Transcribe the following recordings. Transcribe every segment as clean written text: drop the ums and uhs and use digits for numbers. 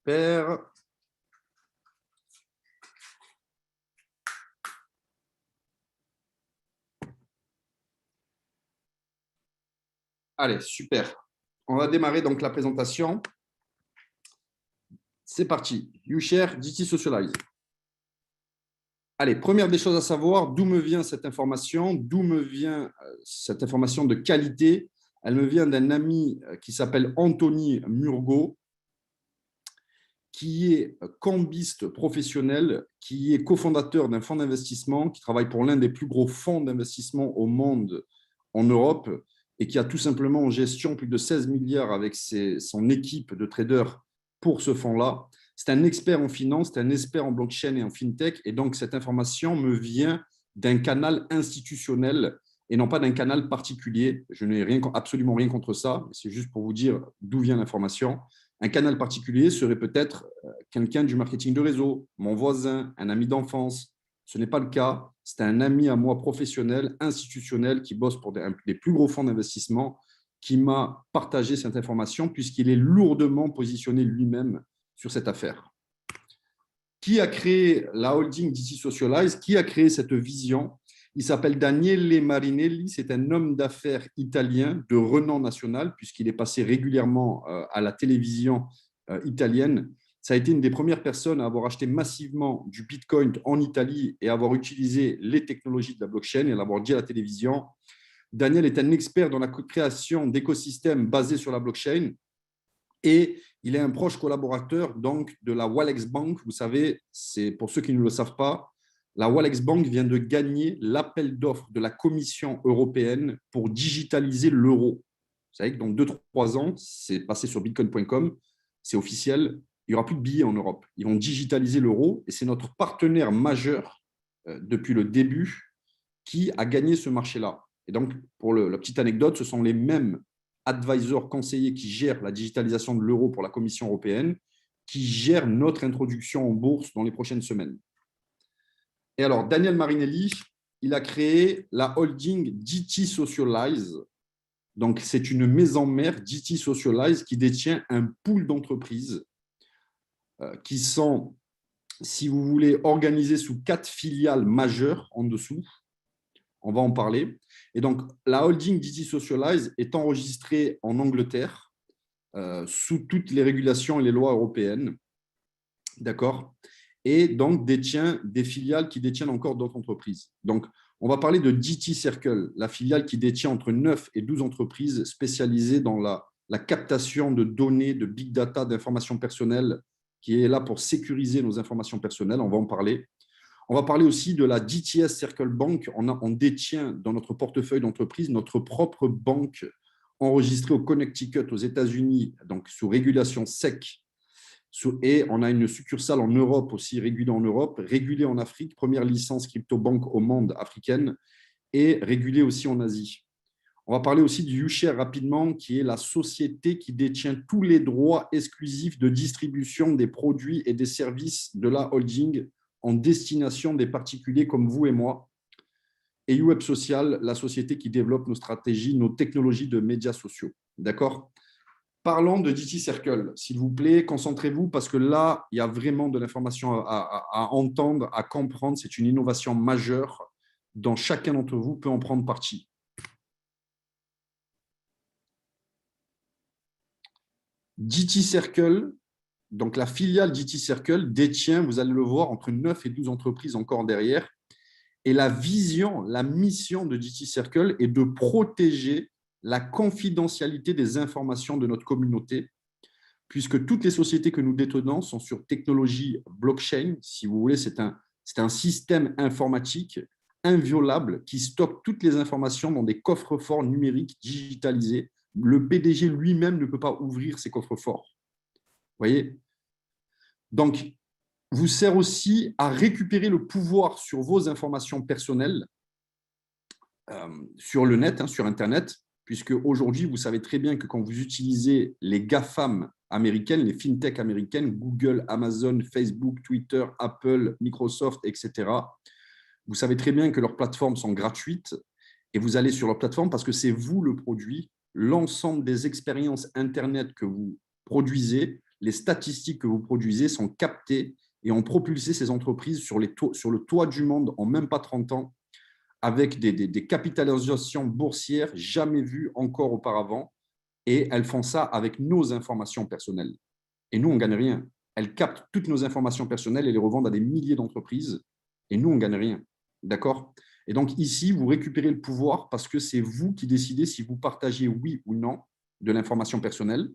Super. Allez, super. On va démarrer donc la présentation. C'est parti. YouShare, DT Socialize. Allez, première des choses à savoir, d'où me vient cette information? D'où me vient cette information de qualité? Elle me vient d'un ami qui s'appelle Anthony Murgo, qui est cambiste professionnel, qui est cofondateur d'un fonds d'investissement, qui travaille pour l'un des plus gros fonds d'investissement au monde en Europe et qui a tout simplement en gestion plus de 16 milliards avec son équipe de traders pour ce fonds-là. C'est un expert en finance, c'est un expert en blockchain et en fintech, et donc cette information me vient d'un canal institutionnel et non pas d'un canal particulier. Je n'ai absolument rien contre ça, c'est juste pour vous dire d'où vient l'information. Un canal particulier serait peut-être quelqu'un du marketing de réseau, mon voisin, un ami d'enfance. Ce n'est pas le cas. C'est un ami à moi professionnel, institutionnel, qui bosse pour des plus gros fonds d'investissement, qui m'a partagé cette information puisqu'il est lourdement positionné lui-même sur cette affaire. Qui a créé la holding DT Socialize? Qui a créé cette vision? Il s'appelle Daniele Marinelli, c'est un homme d'affaires italien de renom national, puisqu'il est passé régulièrement à la télévision italienne. Ça a été une des premières personnes à avoir acheté massivement du Bitcoin en Italie et à avoir utilisé les technologies de la blockchain et à l'avoir dit à la télévision. Daniel est un expert dans la création d'écosystèmes basés sur la blockchain et il est un proche collaborateur donc, de la Walex Bank. Vous savez, c'est pour ceux qui ne le savent pas, la Walex Bank vient de gagner l'appel d'offres de la Commission européenne pour digitaliser l'euro. Vous savez que dans 2-3 ans, c'est passé sur bitcoin.com, c'est officiel, il n'y aura plus de billets en Europe. Ils vont digitaliser l'euro et c'est notre partenaire majeur depuis le début qui a gagné ce marché-là. Et donc, pour la petite anecdote, ce sont les mêmes advisors conseillers qui gèrent la digitalisation de l'euro pour la Commission européenne qui gèrent notre introduction en bourse dans les prochaines semaines. Et alors, Daniel Marinelli, il a créé la holding DT Socialize. Donc, c'est une maison mère, DT Socialize, qui détient un pool d'entreprises qui sont, si vous voulez, organisées sous 4 filiales majeures en dessous. On va en parler. Et donc, la holding DT Socialize est enregistrée en Angleterre sous toutes les régulations et les lois européennes. D'accord? Et donc détient des filiales qui détiennent encore d'autres entreprises. Donc, on va parler de DT Circle, la filiale qui détient entre 9 et 12 entreprises spécialisées dans la captation de données, de big data, d'informations personnelles, qui est là pour sécuriser nos informations personnelles. On va en parler. On va parler aussi de la DTS Circle Bank. On détient dans notre portefeuille d'entreprise notre propre banque enregistrée au Connecticut, aux États-Unis, donc sous régulation SEC. Et on a une succursale en Europe aussi, régulée en Europe, régulée en Afrique, première licence crypto-banque au monde africaine, et régulée aussi en Asie. On va parler aussi du YouShare rapidement, qui est la société qui détient tous les droits exclusifs de distribution des produits et des services de la holding en destination des particuliers comme vous et moi. Et Web Social, la société qui développe nos stratégies, nos technologies de médias sociaux. D'accord? Parlons de DT Circle, s'il vous plaît, concentrez-vous parce que là, il y a vraiment de l'information à entendre, à comprendre. C'est une innovation majeure dont chacun d'entre vous peut en prendre partie. DT Circle, donc la filiale DT Circle détient, vous allez le voir, entre 9 et 12 entreprises encore derrière. Et la vision, la mission de DT Circle est de protéger la confidentialité des informations de notre communauté, puisque toutes les sociétés que nous détenons sont sur technologie blockchain. Si vous voulez, c'est un système informatique inviolable qui stocke toutes les informations dans des coffres-forts numériques digitalisés. Le PDG lui-même ne peut pas ouvrir ces coffres-forts. Vous voyez? Donc, vous sert aussi à récupérer le pouvoir sur vos informations personnelles sur le net, sur Internet, puisque aujourd'hui, vous savez très bien que quand vous utilisez les GAFAM américaines, les fintech américaines, Google, Amazon, Facebook, Twitter, Apple, Microsoft, etc., vous savez très bien que leurs plateformes sont gratuites et vous allez sur leur plateforme parce que c'est vous le produit, l'ensemble des expériences Internet que vous produisez, les statistiques que vous produisez sont captées et ont propulsé ces entreprises sur le toit du monde en même pas 30 ans, avec des capitalisations boursières jamais vues encore auparavant. Et elles font ça avec nos informations personnelles. Et nous, on ne gagne rien. Elles captent toutes nos informations personnelles et les revendent à des milliers d'entreprises. Et nous, on ne gagne rien. D'accord? Et donc, ici, vous récupérez le pouvoir parce que c'est vous qui décidez si vous partagez oui ou non de l'information personnelle.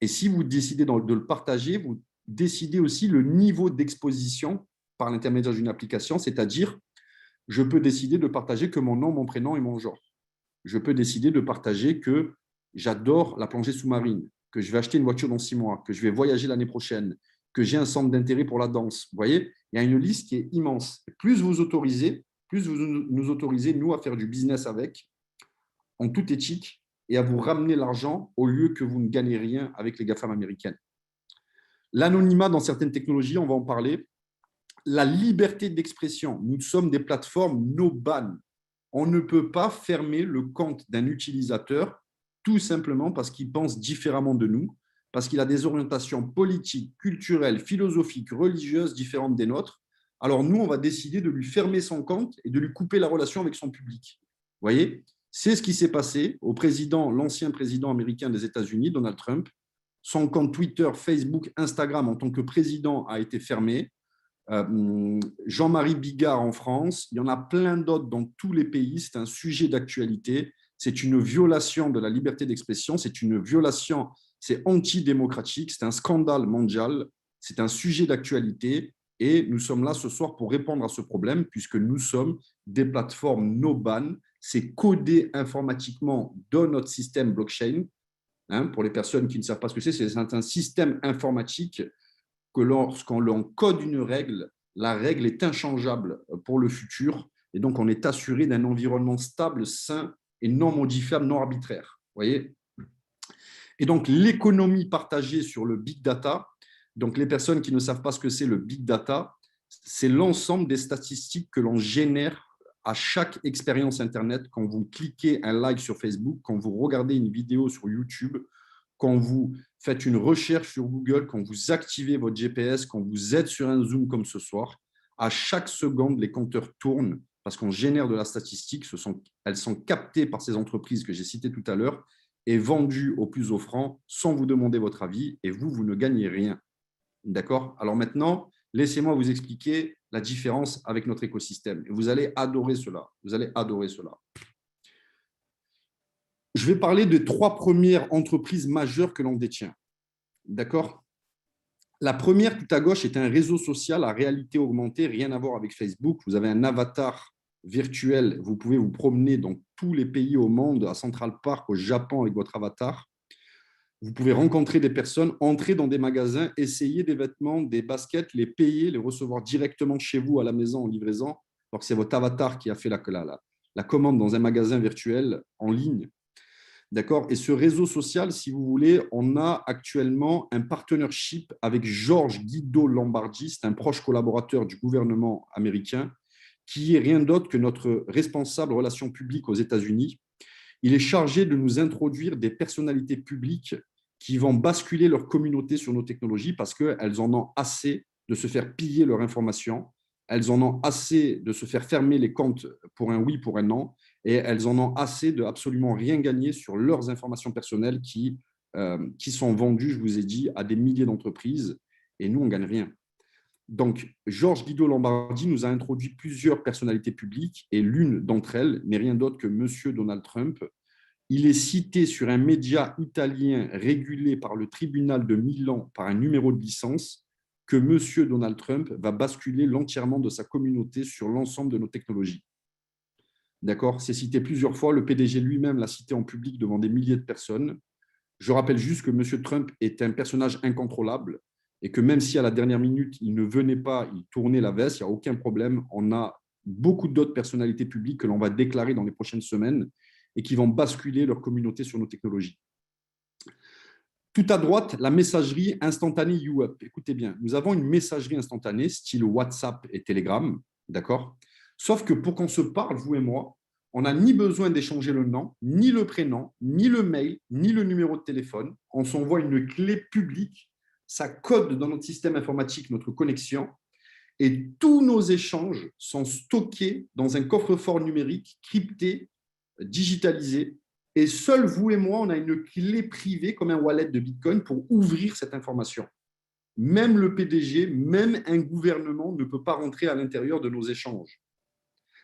Et si vous décidez de le partager, vous décidez aussi le niveau d'exposition par l'intermédiaire d'une application, c'est-à-dire, je peux décider de partager que mon nom, mon prénom et mon genre. Je peux décider de partager que j'adore la plongée sous-marine, que je vais acheter une voiture dans 6 mois, que je vais voyager l'année prochaine, que j'ai un centre d'intérêt pour la danse. Vous voyez, il y a une liste qui est immense. Plus vous autorisez, plus vous nous autorisez, nous, à faire du business avec, en toute éthique, et à vous ramener l'argent au lieu que vous ne gagnez rien avec les GAFAM américaines. L'anonymat dans certaines technologies, on va en parler. La liberté d'expression. Nous sommes des plateformes no ban. On ne peut pas fermer le compte d'un utilisateur tout simplement parce qu'il pense différemment de nous, parce qu'il a des orientations politiques, culturelles, philosophiques, religieuses différentes des nôtres. Alors nous, on va décider de lui fermer son compte et de lui couper la relation avec son public. Vous voyez, c'est ce qui s'est passé au président, l'ancien président américain des États-Unis, Donald Trump. Son compte Twitter, Facebook, Instagram en tant que président a été fermé. Jean-Marie Bigard en France, il y en a plein d'autres dans tous les pays, c'est un sujet d'actualité, c'est une violation de la liberté d'expression, c'est une violation, c'est antidémocratique, c'est un scandale mondial, c'est un sujet d'actualité et nous sommes là ce soir pour répondre à ce problème puisque nous sommes des plateformes no ban, c'est codé informatiquement dans notre système blockchain. Pour les personnes qui ne savent pas ce que c'est un système informatique que lorsqu'on code une règle, la règle est inchangeable pour le futur et donc on est assuré d'un environnement stable, sain et non modifiable, non arbitraire. Voyez. Et donc l'économie partagée sur le big data, donc les personnes qui ne savent pas ce que c'est le big data, c'est l'ensemble des statistiques que l'on génère à chaque expérience Internet, quand vous cliquez un like sur Facebook, quand vous regardez une vidéo sur YouTube, quand vous faites une recherche sur Google, quand vous activez votre GPS, quand vous êtes sur un Zoom comme ce soir, à chaque seconde, les compteurs tournent parce qu'on génère de la statistique. Elles sont captées par ces entreprises que j'ai citées tout à l'heure et vendues au plus offrant sans vous demander votre avis et vous ne gagnez rien. D'accord? Alors maintenant, laissez-moi vous expliquer la différence avec notre écosystème. Et vous allez adorer cela. Vous allez adorer cela. Je vais parler de 3 premières entreprises majeures que l'on détient. D'accord? La première, tout à gauche, est un réseau social à réalité augmentée, rien à voir avec Facebook. Vous avez un avatar virtuel. Vous pouvez vous promener dans tous les pays au monde, à Central Park, au Japon, avec votre avatar. Vous pouvez rencontrer des personnes, entrer dans des magasins, essayer des vêtements, des baskets, les payer, les recevoir directement chez vous à la maison en livraison. Alors que c'est votre avatar qui a fait la commande dans un magasin virtuel en ligne. D'accord? Et ce réseau social, si vous voulez, on a actuellement un partnership avec Georges Guido Lombardi, c'est un proche collaborateur du gouvernement américain, qui est rien d'autre que notre responsable relations publiques aux États-Unis. Il est chargé de nous introduire des personnalités publiques qui vont basculer leur communauté sur nos technologies parce qu'elles en ont assez de se faire piller leur information, elles en ont assez de se faire fermer les comptes pour un oui, pour un non, et elles en ont assez de absolument rien gagner sur leurs informations personnelles qui sont vendues, je vous ai dit, à des milliers d'entreprises, et nous, on ne gagne rien. Donc, Georges Guido Lombardi nous a introduit plusieurs personnalités publiques, et l'une d'entre elles n'est rien d'autre que Monsieur Donald Trump. Il est cité sur un média italien régulé par le tribunal de Milan par un numéro de licence que Monsieur Donald Trump va basculer l'entièrement de sa communauté sur l'ensemble de nos technologies. D'accord? C'est cité plusieurs fois. Le PDG lui-même l'a cité en public devant des milliers de personnes. Je rappelle juste que M. Trump est un personnage incontrôlable et que même si à la dernière minute, il ne venait pas, il tournait la veste, il n'y a aucun problème. On a beaucoup d'autres personnalités publiques que l'on va déclarer dans les prochaines semaines et qui vont basculer leur communauté sur nos technologies. Tout à droite, la messagerie instantanée YouUp. Écoutez bien, nous avons une messagerie instantanée style WhatsApp et Telegram, d'accord? Sauf que pour qu'on se parle, vous et moi, on n'a ni besoin d'échanger le nom, ni le prénom, ni le mail, ni le numéro de téléphone. On s'envoie une clé publique. ça code dans notre système informatique notre connexion et tous nos échanges sont stockés dans un coffre-fort numérique crypté, digitalisé. Et seul vous et moi, on a une clé privée comme un wallet de Bitcoin pour ouvrir cette information. Même le PDG, même un gouvernement ne peut pas rentrer à l'intérieur de nos échanges.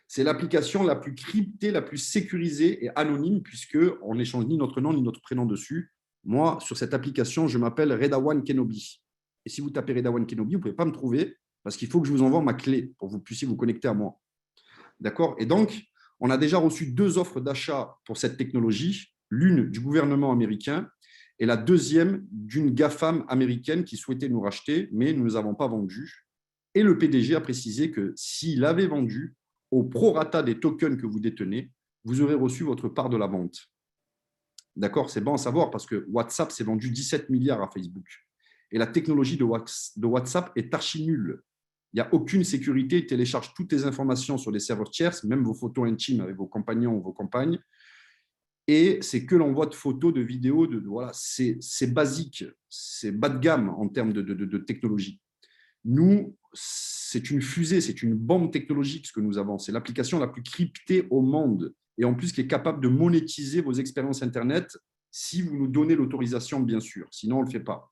C'est l'application la plus cryptée, la plus sécurisée et anonyme puisqu'on n'échange ni notre nom ni notre prénom dessus. Moi, sur cette application, je m'appelle Redawan Kenobi. Et si vous tapez Redawan Kenobi, vous ne pouvez pas me trouver parce qu'il faut que je vous envoie ma clé pour que vous puissiez vous connecter à moi. D'accord? Et donc, on a déjà reçu 2 offres d'achat pour cette technologie, l'une du gouvernement américain et la deuxième d'une GAFAM américaine qui souhaitait nous racheter, mais nous ne les avons pas vendues. Et le PDG a précisé que s'il avait vendu, au prorata des tokens que vous détenez, vous aurez reçu votre part de la vente. D'accord? C'est bon à savoir parce que WhatsApp s'est vendu 17 milliards à Facebook. Et la technologie de WhatsApp est archi nulle. Il n'y a aucune sécurité. Il télécharge toutes les informations sur des serveurs tierces, même vos photos intimes avec vos compagnons ou vos compagnes. Et c'est que l'envoi de photos, de vidéos, voilà, c'est basique, c'est bas de gamme en termes de technologie. Nous, c'est une fusée, c'est une bombe technologique ce que nous avons. C'est l'application la plus cryptée au monde et en plus qui est capable de monétiser vos expériences Internet si vous nous donnez l'autorisation, bien sûr. Sinon, on ne le fait pas.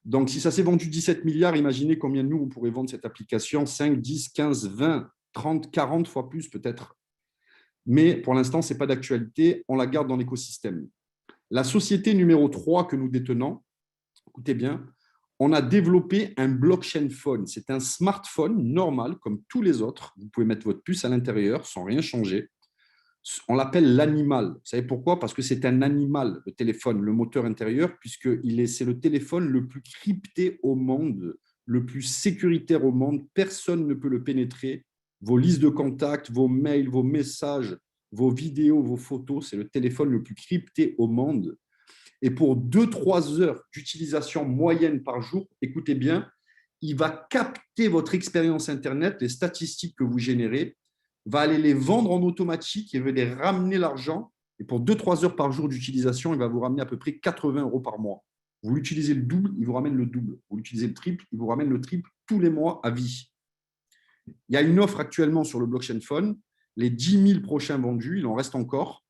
Donc, si ça s'est vendu 17 milliards, imaginez combien nous, on pourrait vendre cette application 5, 10, 15, 20, 30, 40 fois plus peut-être. Mais pour l'instant, ce n'est pas d'actualité. On la garde dans l'écosystème. La société numéro 3 que nous détenons, écoutez bien, on a développé un blockchain phone. C'est un smartphone normal, comme tous les autres. Vous pouvez mettre votre puce à l'intérieur sans rien changer. On l'appelle l'animal. Vous savez pourquoi? Parce que c'est un animal, le téléphone, le moteur intérieur, puisque c'est le téléphone le plus crypté au monde, le plus sécuritaire au monde. Personne ne peut le pénétrer. Vos listes de contacts, vos mails, vos messages, vos vidéos, vos photos, c'est le téléphone le plus crypté au monde. Et pour 2-3 heures d'utilisation moyenne par jour, écoutez bien, il va capter votre expérience Internet, les statistiques que vous générez, va aller les vendre en automatique et va les ramener l'argent. Et pour 2-3 heures par jour d'utilisation, il va vous ramener à peu près 80 € par mois. Vous l'utilisez le double, il vous ramène le double. Vous l'utilisez le triple, il vous ramène le triple tous les mois à vie. Il y a une offre actuellement sur le blockchain phone. Les 10 000 prochains vendus, il en reste encore.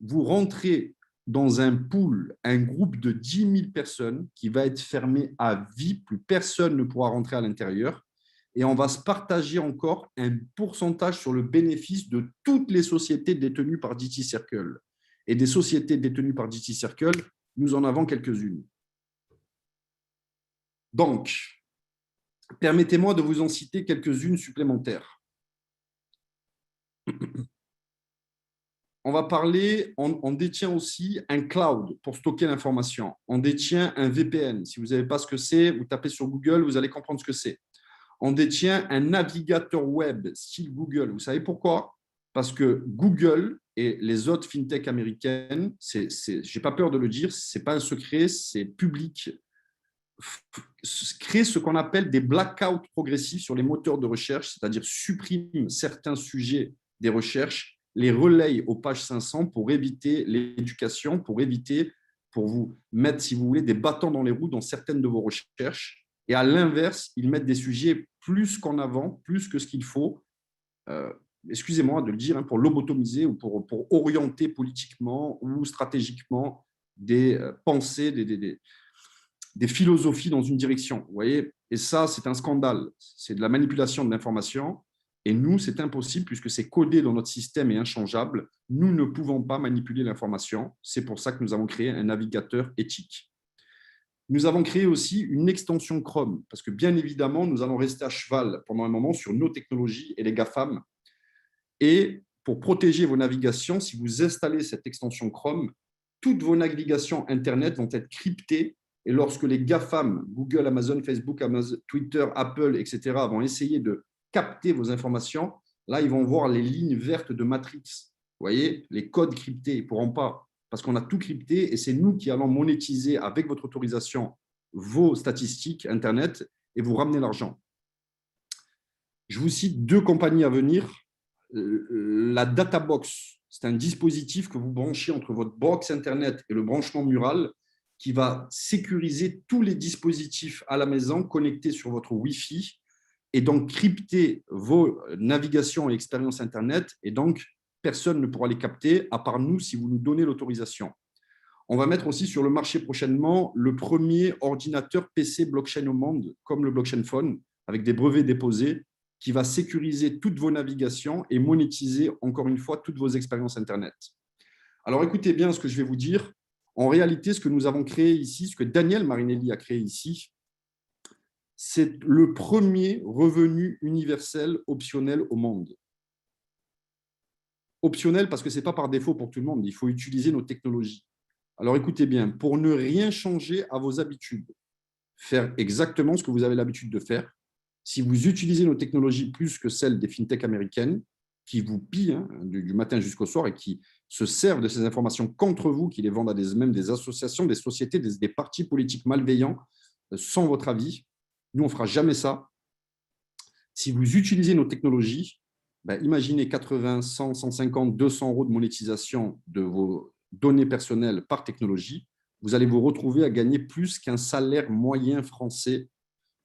Vous rentrez dans un pool, un groupe de 10 000 personnes qui va être fermé à vie. Plus personne ne pourra rentrer à l'intérieur. Et on va se partager encore un pourcentage sur le bénéfice de toutes les sociétés détenues par DT Circle. Et des sociétés détenues par DT Circle, nous en avons quelques-unes. Donc, permettez-moi de vous en citer quelques-unes supplémentaires. On va parler, on détient aussi un cloud pour stocker l'information. On détient un VPN. Si vous ne savez pas ce que c'est, vous tapez sur Google, vous allez comprendre ce que c'est. On détient un navigateur web style Google. Vous savez pourquoi? Parce que Google et les autres fintech américaines, je n'ai pas peur de le dire, ce n'est pas un secret, c'est public, créent ce qu'on appelle des blackouts progressifs sur les moteurs de recherche, c'est-à-dire suppriment certains sujets des recherches, les relayent aux pages 500 pour éviter l'éducation, pour vous mettre, si vous voulez, des bâtons dans les roues dans certaines de vos recherches. Et à l'inverse, ils mettent des sujets plus qu'en avant, plus que ce qu'il faut, excusez-moi de le dire, pour lobotomiser ou pour orienter politiquement ou stratégiquement des pensées, des philosophies dans une direction. Vous voyez? Et ça, c'est un scandale. C'est de la manipulation de l'information. Et nous, c'est impossible puisque c'est codé dans notre système et inchangeable. Nous ne pouvons pas manipuler l'information. C'est pour ça que nous avons créé un navigateur éthique. Nous avons créé aussi une extension Chrome, parce que bien évidemment, nous allons rester à cheval pendant un moment sur nos technologies et les GAFAM. Et pour protéger vos navigations, si vous installez cette extension Chrome, toutes vos navigations Internet vont être cryptées. Et lorsque les GAFAM, Google, Amazon, Facebook, Amazon, Twitter, Apple, etc., vont essayer de capter vos informations, là, ils vont voir les lignes vertes de Matrix. Vous voyez, les codes cryptés, ils ne pourront pas, parce qu'on a tout crypté et c'est nous qui allons monétiser avec votre autorisation vos statistiques Internet et vous ramener l'argent. Je vous cite 2 compagnies à venir. La Databox, c'est un dispositif que vous branchez entre votre box Internet et le branchement mural qui va sécuriser tous les dispositifs à la maison connectés sur votre Wi-Fi et donc crypter vos navigations et expériences Internet. Et donc, personne ne pourra les capter, à part nous, si vous nous donnez l'autorisation. On va mettre aussi sur le marché prochainement le premier ordinateur PC blockchain au monde, comme le blockchain phone, avec des brevets déposés, qui va sécuriser toutes vos navigations et monétiser, encore une fois, toutes vos expériences Internet. Alors, écoutez bien ce que je vais vous dire. En réalité, ce que nous avons créé ici, ce que Daniel Marinelli a créé ici, c'est le premier revenu universel optionnel au monde. Optionnel parce que ce n'est pas par défaut pour tout le monde. Il faut utiliser nos technologies. Alors, écoutez bien, pour ne rien changer à vos habitudes, faire exactement ce que vous avez l'habitude de faire, si vous utilisez nos technologies plus que celles des fintechs américaines, qui vous pillent du matin jusqu'au soir et qui se servent de ces informations contre vous, qui les vendent à même des associations, des sociétés, des partis politiques malveillants, sans votre avis, nous, on ne fera jamais ça. Si vous utilisez nos technologies, imaginez 80, 100, 150, 200 euros de monétisation de vos données personnelles par technologie, vous allez vous retrouver à gagner plus qu'un salaire moyen français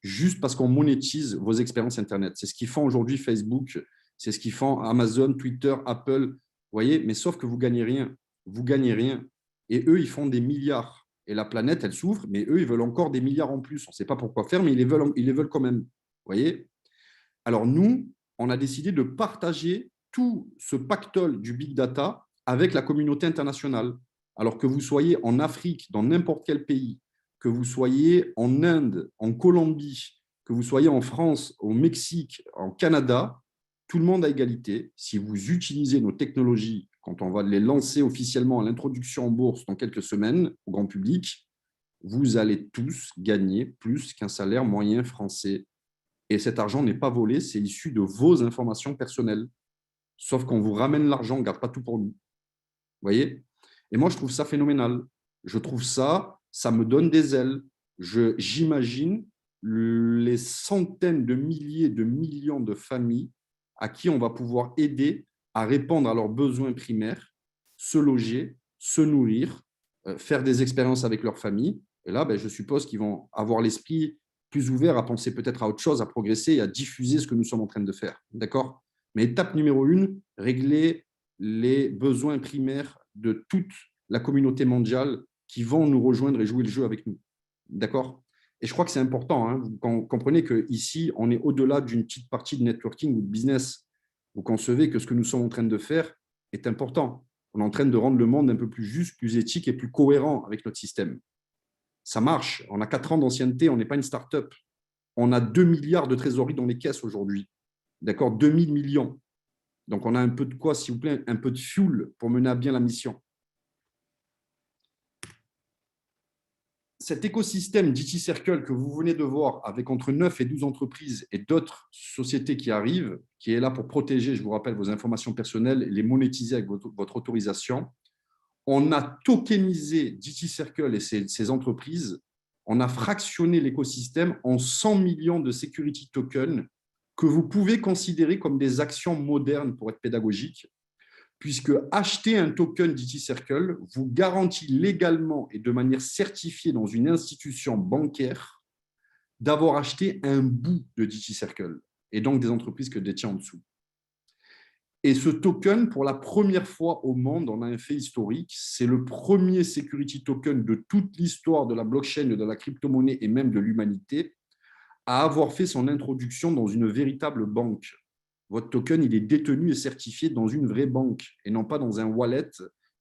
juste parce qu'on monétise vos expériences Internet. C'est ce qu'ils font aujourd'hui Facebook, c'est ce qu'ils font Amazon, Twitter, Apple. Vous voyez, mais sauf que vous ne gagnez rien. Vous gagnez rien. Et eux, ils font des milliards. Et la planète, elle souffre, mais eux, ils veulent encore des milliards en plus. On ne sait pas pourquoi faire, mais ils les veulent quand même. Vous voyez? Alors nous, on a décidé de partager tout ce pactole du big data avec la communauté internationale. Alors que vous soyez en Afrique, dans n'importe quel pays, que vous soyez en Inde, en Colombie, que vous soyez en France, au Mexique, en Canada, tout le monde à égalité. Si vous utilisez nos technologies, quand on va les lancer officiellement à l'introduction en bourse dans quelques semaines au grand public, vous allez tous gagner plus qu'un salaire moyen français. Et cet argent n'est pas volé, c'est issu de vos informations personnelles. Sauf qu'on vous ramène l'argent, on ne garde pas tout pour nous. Vous voyez? Et moi, je trouve ça phénoménal. Je trouve ça, ça me donne des ailes. J'imagine les centaines de milliers de millions de familles à qui on va pouvoir aider à répondre à leurs besoins primaires, se loger, se nourrir, faire des expériences avec leur famille. Et là, je suppose qu'ils vont avoir l'esprit plus ouvert à penser peut-être à autre chose, à progresser et à diffuser ce que nous sommes en train de faire. D'accord? Mais étape numéro 1, régler les besoins primaires de toute la communauté mondiale qui vont nous rejoindre et jouer le jeu avec nous. D'accord? Et je crois que c'est important. Vous comprenez qu'ici, on est au-delà d'une petite partie de networking ou de business. Vous concevez que ce que nous sommes en train de faire est important. On est en train de rendre le monde un peu plus juste, plus éthique et plus cohérent avec notre système. Ça marche. On a 4 ans d'ancienneté, on n'est pas une start-up. On a 2 milliards de trésorerie dans les caisses aujourd'hui. D'accord? 2000 millions. Donc, on a un peu de quoi, s'il vous plaît, un peu de fuel pour mener à bien la mission. Cet écosystème d'IT Circle que vous venez de voir avec entre 9 et 12 entreprises et d'autres sociétés qui arrivent, qui est là pour protéger, je vous rappelle, vos informations personnelles et les monétiser avec votre autorisation, on a tokenisé DT Circle et ces entreprises, on a fractionné l'écosystème en 100 millions de security tokens que vous pouvez considérer comme des actions modernes pour être pédagogique, puisque acheter un token DT Circle vous garantit légalement et de manière certifiée dans une institution bancaire d'avoir acheté un bout de DT Circle et donc des entreprises que détient en dessous. Et ce token, pour la première fois au monde, on a un fait historique, c'est le premier security token de toute l'histoire de la blockchain, de la crypto-monnaie et même de l'humanité à avoir fait son introduction dans une véritable banque. Votre token, il est détenu et certifié dans une vraie banque et non pas dans un wallet,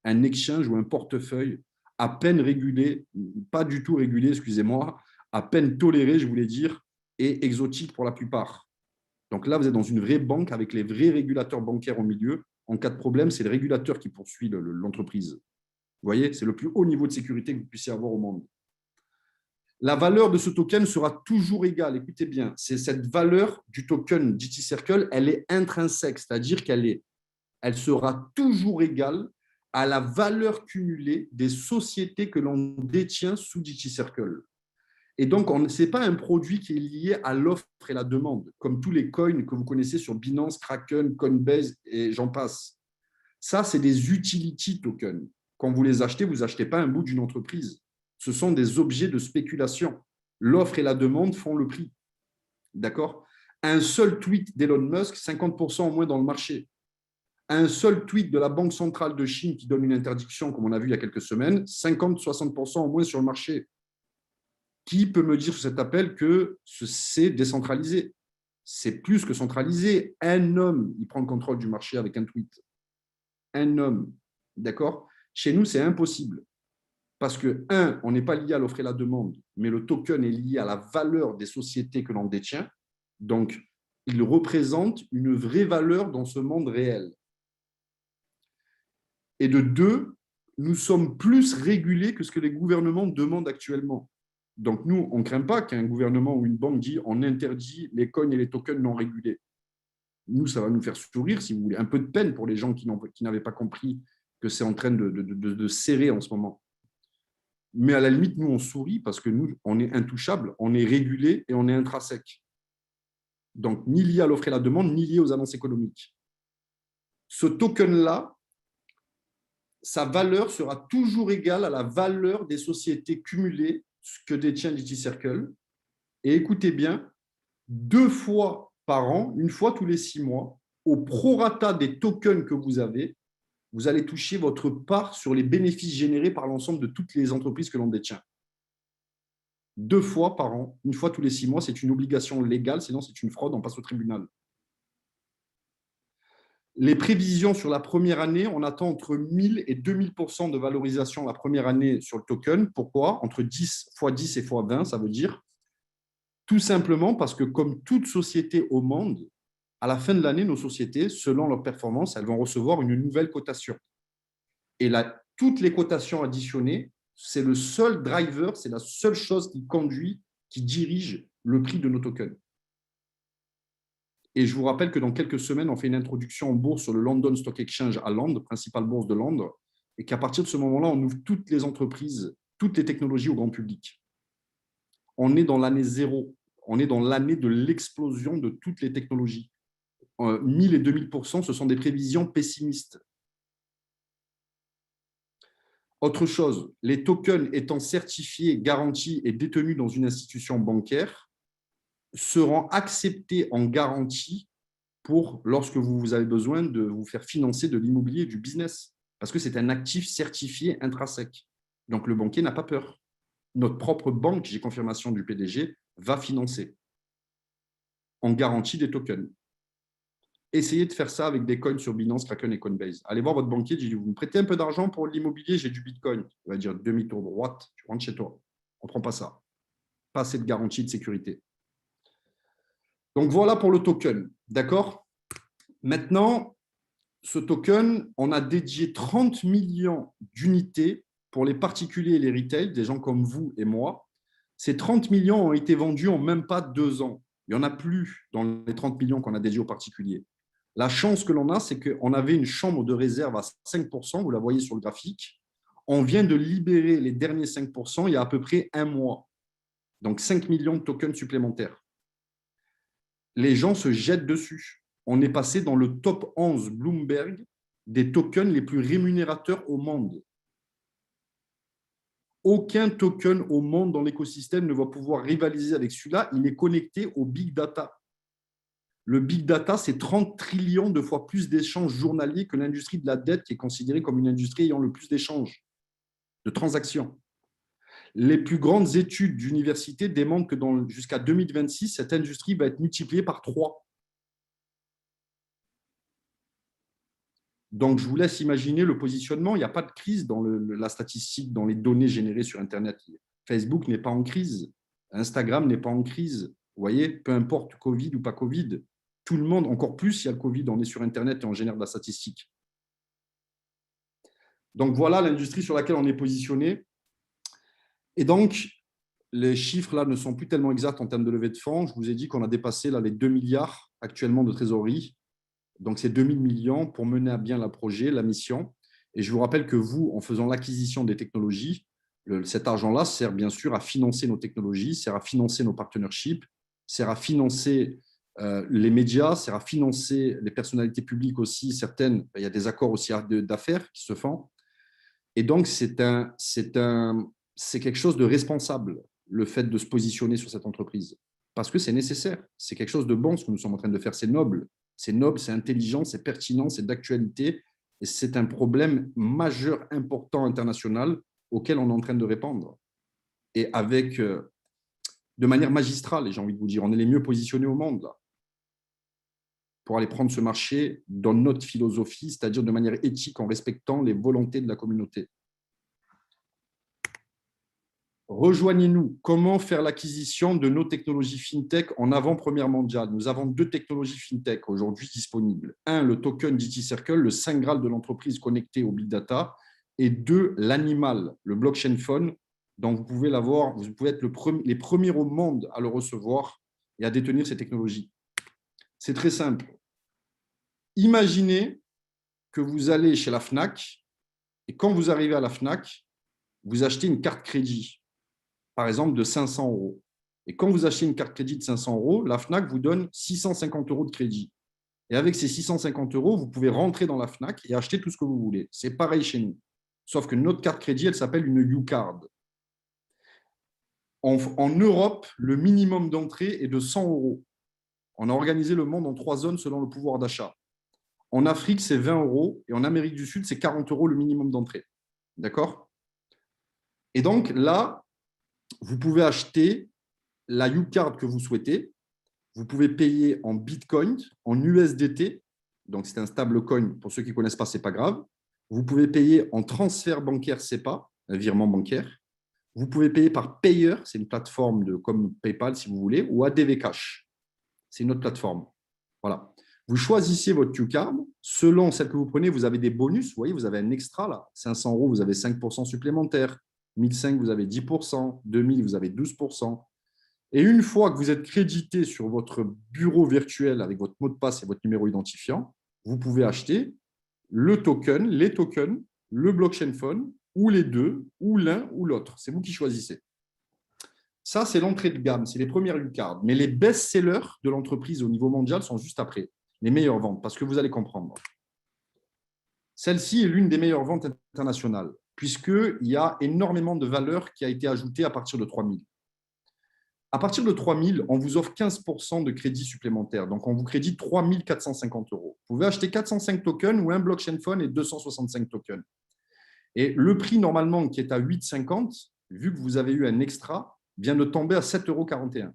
un exchange ou un portefeuille à peine régulé, pas du tout régulé, excusez-moi, à peine toléré, je voulais dire, et exotique pour la plupart. Donc là, vous êtes dans une vraie banque avec les vrais régulateurs bancaires au milieu. En cas de problème, c'est le régulateur qui poursuit l'entreprise. Vous voyez, c'est le plus haut niveau de sécurité que vous puissiez avoir au monde. La valeur de ce token sera toujours égale. Écoutez bien, c'est cette valeur du token DT Circle, elle est intrinsèque, c'est-à-dire elle sera toujours égale à la valeur cumulée des sociétés que l'on détient sous DT Circle. Et donc, ce n'est pas un produit qui est lié à l'offre et la demande, comme tous les coins que vous connaissez sur Binance, Kraken, Coinbase et j'en passe. Ça, c'est des utility tokens. Quand vous les achetez, vous n'achetez pas un bout d'une entreprise. Ce sont des objets de spéculation. L'offre et la demande font le prix. D'accord? Un seul tweet d'Elon Musk, 50% en moins dans le marché. Un seul tweet de la Banque centrale de Chine qui donne une interdiction, comme on a vu il y a quelques semaines, 50-60% en moins sur le marché. Qui peut me dire sur cet appel que c'est décentralisé? C'est plus que centralisé. Un homme, il prend le contrôle du marché avec un tweet. Un homme. D'accord? Chez nous, c'est impossible. Parce que, un, on n'est pas lié à l'offre et la demande, mais le token est lié à la valeur des sociétés que l'on détient. Donc, il représente une vraie valeur dans ce monde réel. Et de deux, nous sommes plus régulés que ce que les gouvernements demandent actuellement. Donc, nous, on ne craint pas qu'un gouvernement ou une banque dise on interdit les coins et les tokens non régulés. Nous, ça va nous faire sourire, si vous voulez, un peu de peine pour les gens qui n'avaient pas compris que c'est en train de serrer en ce moment. Mais à la limite, nous, on sourit parce que nous, on est intouchable, on est régulé et on est intrinsèque. Donc, ni lié à l'offre et la demande, ni lié aux annonces économiques. Ce token-là, sa valeur sera toujours égale à la valeur des sociétés cumulées que détient DigiCircle. Et écoutez bien, 2 fois par an, 1 fois tous les 6 mois, au prorata des tokens que vous avez, vous allez toucher votre part sur les bénéfices générés par l'ensemble de toutes les entreprises que l'on détient. 2 fois par an, 1 fois tous les 6 mois, c'est une obligation légale, sinon c'est une fraude, on passe au tribunal. Les prévisions sur la première année, on attend entre 1000 et 2000% de valorisation la première année sur le token. Pourquoi? Entre 10 fois 10 et fois 20, ça veut dire tout simplement parce que comme toute société au monde, à la fin de l'année, nos sociétés, selon leur performance, elles vont recevoir une nouvelle cotation. Et là, toutes les cotations additionnées, c'est le seul driver, c'est la seule chose qui conduit, qui dirige le prix de nos tokens. Et je vous rappelle que dans quelques semaines, on fait une introduction en bourse sur le London Stock Exchange à Londres, principale bourse de Londres, et qu'à partir de ce moment-là, on ouvre toutes les entreprises, toutes les technologies au grand public. On est dans l'année zéro. On est dans l'année de l'explosion de toutes les technologies. 1000 et 2000%, ce sont des prévisions pessimistes. Autre chose, les tokens étant certifiés, garantis et détenus dans une institution bancaire seront acceptés en garantie pour lorsque vous avez besoin de vous faire financer de l'immobilier et du business, parce que c'est un actif certifié intrinsèque. Donc, le banquier n'a pas peur. Notre propre banque, j'ai confirmation du PDG, va financer en garantie des tokens. Essayez de faire ça avec des coins sur Binance, Kraken et Coinbase. Allez voir votre banquier, dites vous me prêtez un peu d'argent pour l'immobilier, j'ai du Bitcoin. Il va dire demi-tour droite, tu rentres chez toi. On ne prend pas ça. Pas assez de garantie de sécurité. Donc voilà pour le token. D'accord? Maintenant, ce token, on a dédié 30 millions d'unités pour les particuliers et les retail, des gens comme vous et moi. Ces 30 millions ont été vendus en même pas 2 ans. Il n'y en a plus dans les 30 millions qu'on a dédiés aux particuliers. La chance que l'on a, c'est qu'on avait une chambre de réserve à 5%, vous la voyez sur le graphique. On vient de libérer les derniers 5% il y a à peu près 1 mois. Donc 5 millions de tokens supplémentaires. Les gens se jettent dessus. On est passé dans le top 11 Bloomberg des tokens les plus rémunérateurs au monde. Aucun token au monde dans l'écosystème ne va pouvoir rivaliser avec celui-là. Il est connecté au big data. Le big data, c'est 30 trillions de fois plus d'échanges journaliers que l'industrie de la dette, qui est considérée comme une industrie ayant le plus d'échanges, de transactions. Les plus grandes études d'université démontrent que jusqu'à 2026, cette industrie va être multipliée par 3. Donc, je vous laisse imaginer le positionnement. Il n'y a pas de crise dans la statistique, dans les données générées sur Internet. Facebook n'est pas en crise. Instagram n'est pas en crise. Vous voyez, peu importe Covid ou pas Covid, tout le monde, encore plus s'il y a le Covid, on est sur Internet et on génère de la statistique. Donc, voilà l'industrie sur laquelle on est positionné. Et donc, les chiffres là ne sont plus tellement exacts en termes de levée de fonds. Je vous ai dit qu'on a dépassé là, les 2 milliards actuellement de trésorerie. Donc, c'est 2000 millions pour mener à bien le projet, la mission. Et je vous rappelle que vous, en faisant l'acquisition des technologies, cet argent-là sert bien sûr à financer nos technologies, sert à financer nos partnerships, sert à financer les médias, sert à financer les personnalités publiques aussi, certaines. Il y a des accords aussi d'affaires qui se font. Et donc, c'est c'est quelque chose de responsable, le fait de se positionner sur cette entreprise, parce que c'est nécessaire. C'est quelque chose de bon, ce que nous sommes en train de faire. C'est noble, c'est intelligent, c'est pertinent, c'est d'actualité, et c'est un problème majeur, important, international, auquel on est en train de répondre. Et avec, de manière magistrale, et j'ai envie de vous dire, on est les mieux positionnés au monde, là, pour aller prendre ce marché dans notre philosophie, c'est-à-dire de manière éthique, en respectant les volontés de la communauté. Rejoignez-nous. Comment faire l'acquisition de nos technologies FinTech en avant-première mondiale? Nous avons 2 technologies FinTech aujourd'hui disponibles. 1, le token DT Circle, le saint graal de l'entreprise connectée au Big Data. Et 2, l'animal, le blockchain phone, dont vous pouvez l'avoir, vous pouvez être les premiers au monde à le recevoir et à détenir ces technologies. C'est très simple. Imaginez que vous allez chez la FNAC et quand vous arrivez à la FNAC, vous achetez une carte crédit, par exemple de 500 €. Et quand vous achetez une carte crédit de 500 €, la FNAC vous donne 650 € de crédit. Et avec ces 650 €, vous pouvez rentrer dans la FNAC et acheter tout ce que vous voulez. C'est pareil chez nous. Sauf que notre carte crédit, elle s'appelle une U-Card. En Europe, le minimum d'entrée est de 100 €. On a organisé le monde en 3 zones selon le pouvoir d'achat. En Afrique, c'est 20 € et en Amérique du Sud, c'est 40 € le minimum d'entrée. D'accord? Et donc là, vous pouvez acheter la U-Card que vous souhaitez. Vous pouvez payer en Bitcoin, en USDT. Donc, c'est un stablecoin. Pour ceux qui ne connaissent pas, ce n'est pas grave. Vous pouvez payer en transfert bancaire SEPA, un virement bancaire. Vous pouvez payer par Payer, c'est une plateforme comme PayPal si vous voulez, ou ADV Cash. C'est une autre plateforme. Voilà. Vous choisissez votre U-Card. Selon celle que vous prenez, vous avez des bonus. Vous voyez, vous avez un extra là. 500 €, vous avez 5% supplémentaires. 1005, vous avez 10%. 2000, vous avez 12%. Et une fois que vous êtes crédité sur votre bureau virtuel avec votre mot de passe et votre numéro identifiant, vous pouvez acheter le token, les tokens, le blockchain phone, ou les deux, ou l'un ou l'autre. C'est vous qui choisissez. Ça, c'est l'entrée de gamme, c'est les premières U-Cards. Mais les best-sellers de l'entreprise au niveau mondial sont juste après, les meilleures ventes, parce que vous allez comprendre. Celle-ci est l'une des meilleures ventes internationales, puisqu'il y a énormément de valeur qui a été ajoutée à partir de 3000. À partir de 3000, on vous offre 15% de crédit supplémentaire. Donc, on vous crédite 3450 €. Vous pouvez acheter 405 tokens ou un blockchain phone et 265 tokens. Et le prix, normalement, qui est à 8,50 €, vu que vous avez eu un extra, vient de tomber à 7,41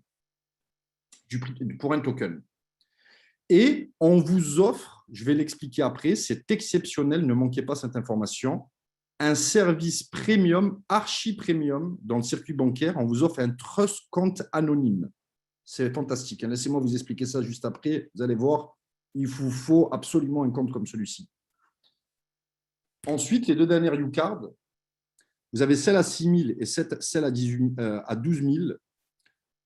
€ pour un token. Et on vous offre, je vais l'expliquer après, c'est exceptionnel, ne manquez pas cette information, un service premium, archi-premium dans le circuit bancaire. On vous offre un trust compte anonyme. C'est fantastique. Laissez-moi vous expliquer ça juste après. Vous allez voir, il vous faut absolument un compte comme celui-ci. Ensuite, les 2 dernières U-Cards, vous avez celle à 6 000 et celle à 12 000.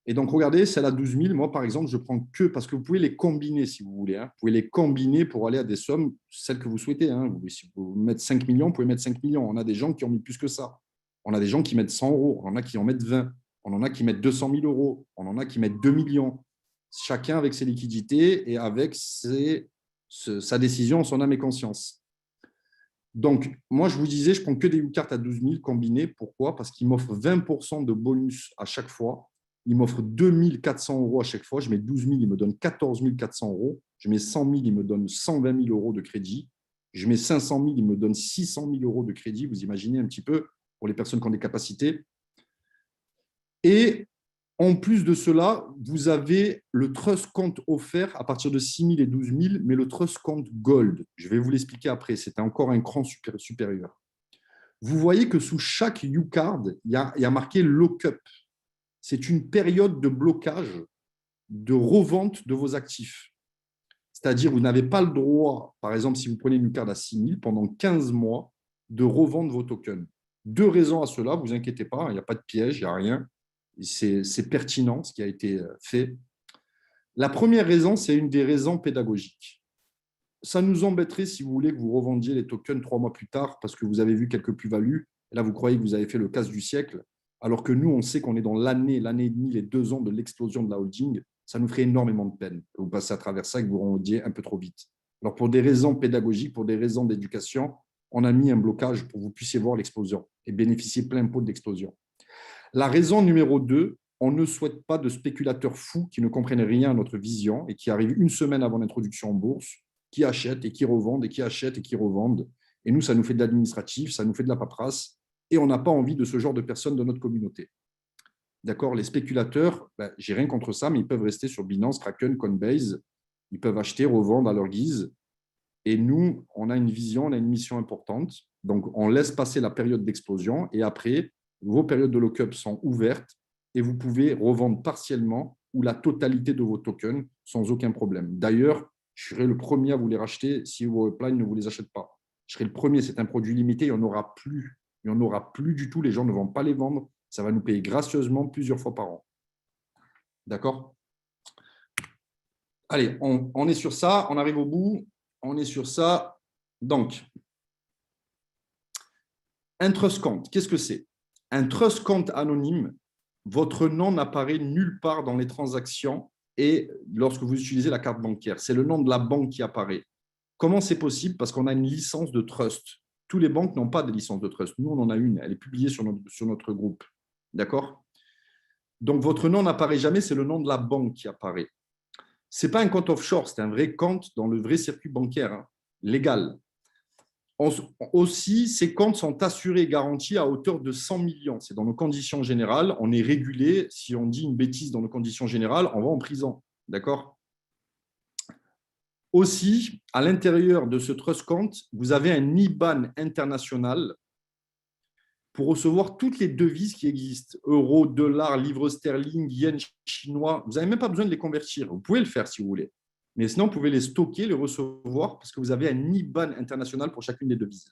Et donc, regardez, celle à 12 000, moi, par exemple, je prends que, parce que vous pouvez les combiner si vous voulez. Vous pouvez les combiner pour aller à des sommes, celles que vous souhaitez. Si vous mettez 5 millions, vous pouvez mettre 5 millions. On a des gens qui ont mis plus que ça. On a des gens qui mettent 100 €. On en a qui en mettent 20. On en a qui mettent 200 000 €. On en a qui mettent 2 millions. Chacun avec ses liquidités et avec sa décision, son âme et conscience. Donc, moi, je vous disais, je prends que des U-Cards à 12 000 combinés. Pourquoi? Parce qu'ils m'offrent 20% de bonus à chaque fois. Ils m'offrent 2 400 € à chaque fois. Je mets 12 000, ils me donnent 14 400 €. Je mets 100 000, ils me donnent 120 000 € de crédit. Je mets 500 000, ils me donnent 600 000 € de crédit. Vous imaginez un petit peu pour les personnes qui ont des capacités. Et en plus de cela, vous avez le trust compte offert à partir de 6 000 et 12 000, mais le trust compte Gold. Je vais vous l'expliquer après. C'est encore un cran supérieur. Vous voyez que sous chaque U-Card, il y a marqué lock-up. C'est une période de blocage, de revente de vos actifs. C'est-à-dire, vous n'avez pas le droit, par exemple, si vous prenez une carte à 6 000, pendant 15 mois, de revendre vos tokens. 2 raisons à cela, ne vous inquiétez pas, il n'y a pas de piège, il n'y a rien. C'est pertinent ce qui a été fait. La première raison, c'est une des raisons pédagogiques. Ça nous embêterait, si vous voulez, que vous revendiez les tokens 3 mois plus tard parce que vous avez vu quelques plus-values. Et là, vous croyez que vous avez fait le casse du siècle. Alors que nous, on sait qu'on est dans l'année et demie, les 2 ans de l'explosion de la holding. Ça nous ferait énormément de peine que vous passez à travers ça et que vous rendiez un peu trop vite. Alors, pour des raisons pédagogiques, pour des raisons d'éducation, on a mis un blocage pour que vous puissiez voir l'explosion et bénéficier plein pot de l'explosion. La raison numéro 2, on ne souhaite pas de spéculateurs fous qui ne comprennent rien à notre vision et qui arrivent une semaine avant l'introduction en bourse, qui achètent et qui revendent et qui achètent et qui revendent. Et nous, ça nous fait de l'administratif, ça nous fait de la paperasse et on n'a pas envie de ce genre de personnes dans notre communauté. D'accord, les spéculateurs, ben, j'ai rien contre ça, mais ils peuvent rester sur Binance, Kraken, Coinbase. Ils peuvent acheter, revendre à leur guise. Et nous, on a une vision, on a une mission importante. Donc, on laisse passer la période d'explosion et après, vos périodes de lock-up sont ouvertes et vous pouvez revendre partiellement ou la totalité de vos tokens sans aucun problème. D'ailleurs, je serai le premier à vous les racheter si vos pipelines ne vous les achètent pas. Je serai le premier, c'est un produit limité, il n'y en aura plus. Il n'y en aura plus du tout, les gens ne vont pas les vendre. Ça va nous payer gracieusement plusieurs fois par an. D'accord? Allez, on est sur ça, on arrive au bout, on est sur ça. Donc, un trust compte, qu'est-ce que c'est? Un trust compte anonyme, votre nom n'apparaît nulle part dans les transactions et lorsque vous utilisez la carte bancaire, c'est le nom de la banque qui apparaît. Comment c'est possible? Parce qu'on a une licence de trust. Tous les banques n'ont pas de licence de trust. Nous, on en a une. Elle est publiée sur notre groupe. D'accord? Donc, votre nom n'apparaît jamais, c'est le nom de la banque qui apparaît. Ce n'est pas un compte offshore, c'est un vrai compte dans le vrai circuit bancaire, hein, légal. Aussi, ces comptes sont assurés et garantis à hauteur de 100 millions. C'est dans nos conditions générales. On est régulé. Si on dit une bêtise dans nos conditions générales, on va en prison. D'accord? Aussi, à l'intérieur de ce trust compte, vous avez un IBAN international pour recevoir toutes les devises qui existent. Euro, dollar, livre sterling, yen chinois. Vous n'avez même pas besoin de les convertir. Vous pouvez le faire si vous voulez. Mais sinon, vous pouvez les stocker, les recevoir parce que vous avez un IBAN international pour chacune des devises.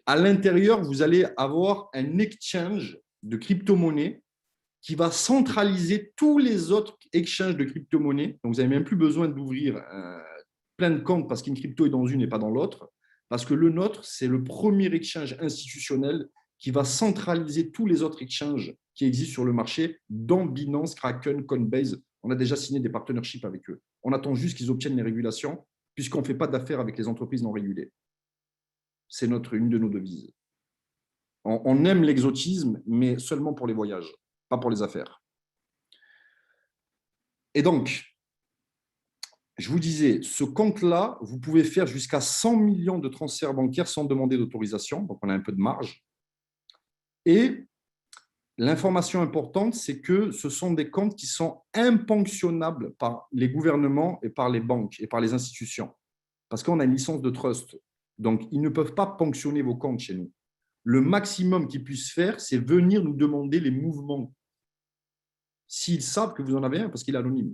À l'intérieur, vous allez avoir un exchange de crypto-monnaies qui va centraliser tous les autres exchanges de crypto-monnaies. Donc, vous n'avez même plus besoin d'ouvrir plein de comptes parce qu'une crypto est dans une et pas dans l'autre. Parce que le nôtre, c'est le premier exchange institutionnel qui va centraliser tous les autres exchanges qui existent sur le marché, dont Binance, Kraken, Coinbase. On a déjà signé des partnerships avec eux. On attend juste qu'ils obtiennent les régulations, puisqu'on ne fait pas d'affaires avec les entreprises non régulées. C'est une de nos devises. On aime l'exotisme, mais seulement pour les voyages, pas pour les affaires. Et donc, je vous disais, ce compte-là, vous pouvez faire jusqu'à 100 millions de transferts bancaires sans demander d'autorisation, donc on a un peu de marge. Et l'information importante, c'est que ce sont des comptes qui sont imponctionnables par les gouvernements et par les banques et par les institutions, parce qu'on a une licence de trust. Donc, ils ne peuvent pas ponctionner vos comptes chez nous. Le maximum qu'ils puissent faire, c'est venir nous demander les mouvements. S'ils savent que vous en avez un, parce qu'il est anonyme.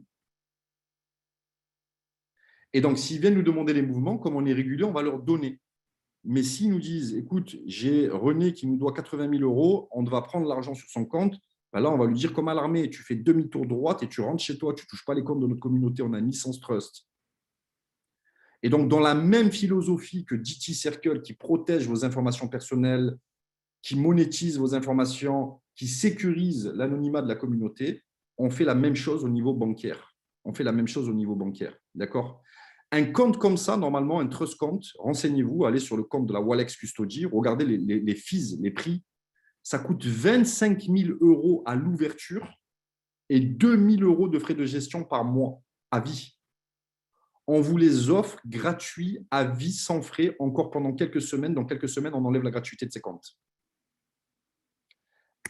Et donc, s'ils viennent nous demander les mouvements, comme on est régulé, on va leur donner. Mais s'ils nous disent, écoute, j'ai René qui nous doit 80 000 euros, on va prendre l'argent sur son compte, ben là, on va lui dire comme à l'armée, tu fais demi-tour droite et tu rentres chez toi, tu ne touches pas les comptes de notre communauté, on a une licence trust. Et donc, dans la même philosophie que DT Circle qui protège vos informations personnelles, qui monétise vos informations, qui sécurise l'anonymat de la communauté, on fait la même chose au niveau bancaire. On fait la même chose au niveau bancaire. D'accord? Un compte comme ça, normalement, un trust compte, renseignez-vous, allez sur le compte de la Walex Custody, regardez les fees, les prix. Ça coûte 25 000 euros à l'ouverture et 2 000 euros de frais de gestion par mois à vie. On vous les offre gratuits à vie, sans frais, encore pendant quelques semaines. Dans quelques semaines, on enlève la gratuité de ces comptes.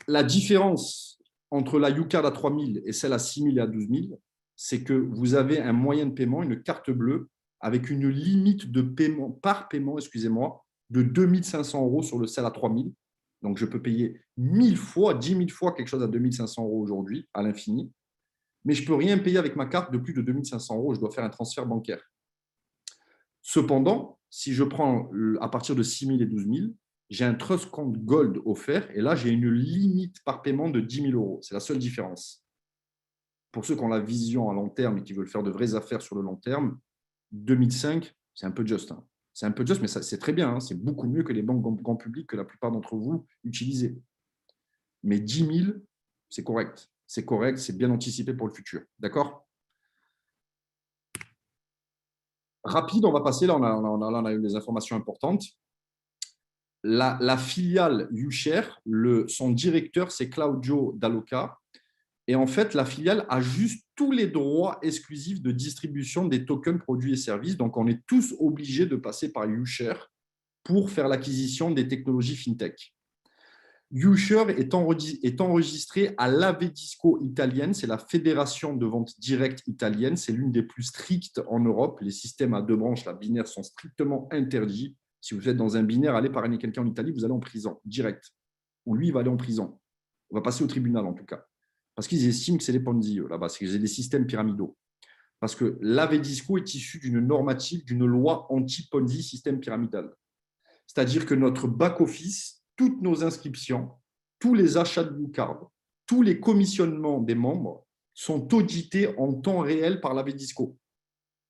La différence entre la UCAD à 3 000 et celle à 6 000 et à 12 000, c'est que vous avez un moyen de paiement, une carte bleue, avec une limite de paiement par paiement, excusez-moi, de 2 500 euros sur le celle à 3 000. Donc, je peux payer 1000 fois, 10 000 fois quelque chose à 2 500 euros aujourd'hui, à l'infini. Mais je ne peux rien payer avec ma carte de plus de 2 500 euros. Je dois faire un transfert bancaire. Cependant, si je prends à partir de 6 000 et 12 000, j'ai un trust compte gold offert et là, j'ai une limite par paiement de 10 000 euros. C'est la seule différence. Pour ceux qui ont la vision à long terme et qui veulent faire de vraies affaires sur le long terme, 2005, c'est un peu juste. Hein. C'est un peu juste, mais c'est très bien. Hein. C'est beaucoup mieux que les banques grand public que la plupart d'entre vous utilisez. Mais 10 000, c'est correct. C'est correct, c'est bien anticipé pour le futur. D'accord? Rapide, on va passer. Là, on a eu des informations importantes. la filiale YouShare, son directeur, c'est Claudio Dall'Oca. Et en fait, la filiale a juste tous les droits exclusifs de distribution des tokens produits et services. Donc, on est tous obligés de passer par YouShare pour faire l'acquisition des technologies FinTech. YouShare est enregistré à l'Avedisco italienne, c'est la fédération de vente directe italienne, c'est l'une des plus strictes en Europe. Les systèmes à deux branches, la binaire, sont strictement interdits. Si vous êtes dans un binaire, allez parrainer quelqu'un en Italie, vous allez en prison, direct. Ou lui, il va aller en prison. On va passer au tribunal, en tout cas. Parce qu'ils estiment que c'est des Ponzi, là-bas, c'est des systèmes pyramidaux. Parce que l'Avedisco est issu d'une normative, d'une loi anti-Ponzi, système pyramidal. C'est-à-dire que notre back-office, toutes nos inscriptions, tous les achats de Blue Card, tous les commissionnements des membres sont audités en temps réel par l'Avedisco.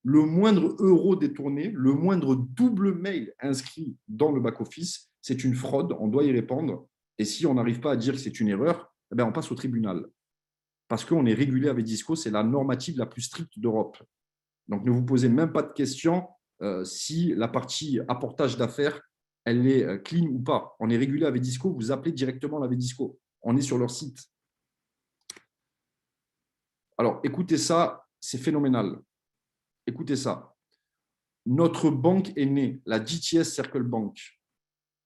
Le moindre euro détourné, le moindre double mail inscrit dans le back-office, c'est une fraude, on doit y répondre. Et si on n'arrive pas à dire que c'est une erreur, eh bien on passe au tribunal. Parce qu'on est régulé avec Disco, c'est la normative la plus stricte d'Europe. Donc, ne vous posez même pas de questions si la partie apportage d'affaires, elle est clean ou pas. On est régulé avec Disco, vous appelez directement la Disco. On est sur leur site. Alors, écoutez ça, c'est phénoménal. Écoutez ça. Notre banque est née, la GTS Circle Bank.